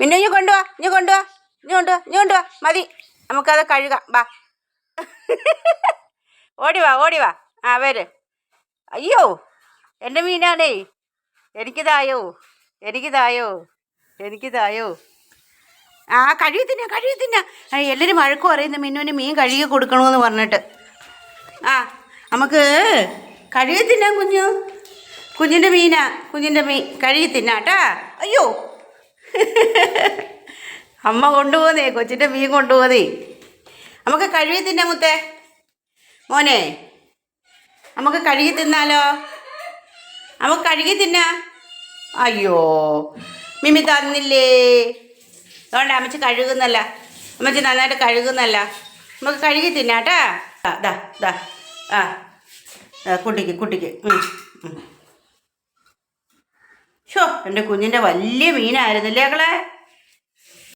പിന്നെ ഇനി കൊണ്ടുവാ മതി, നമുക്കത് കഴുകാം. വാ, ഓടിവാ. ആ വര്. അയ്യോ, എൻ്റെ മീനാണേ. എനിക്കിതായോ. ആ കഴുകി തിന്ന. എല്ലാവരും വഴക്ക് പറയുന്നു മിന്നുവിന് മീൻ കഴുകി കൊടുക്കണമെന്ന് പറഞ്ഞിട്ട്. ആ നമുക്ക് കഴുകി തിന്നാം കുഞ്ഞിൻ്റെ മീൻ കഴുകി തിന്നാട്ടാ. അയ്യോ, അമ്മ കൊണ്ടുപോകുന്നേ, കൊച്ചിൻ്റെ മീൻ കൊണ്ടുപോകുന്നേ. നമുക്ക് കഴുകി തിന്നാം മുത്തേ, മോനെ. നമുക്ക് കഴുകി തിന്നാലോ. നമുക്ക് കഴുകി തിന്നാ. അയ്യോ, മിമി തന്നില്ലേ. അതുകൊണ്ട് അമ്മച്ചി കഴുകുന്നല്ല, അമ്മച്ചി നന്നായിട്ട് കഴുകുന്നല്ല. നമുക്ക് കഴുകി തിന്നാട്ടാ. ആ കുട്ടിക്ക്. ഷോ, എൻ്റെ കുഞ്ഞിൻ്റെ വലിയ മീനായിരുന്നില്ലേ മക്കളെ.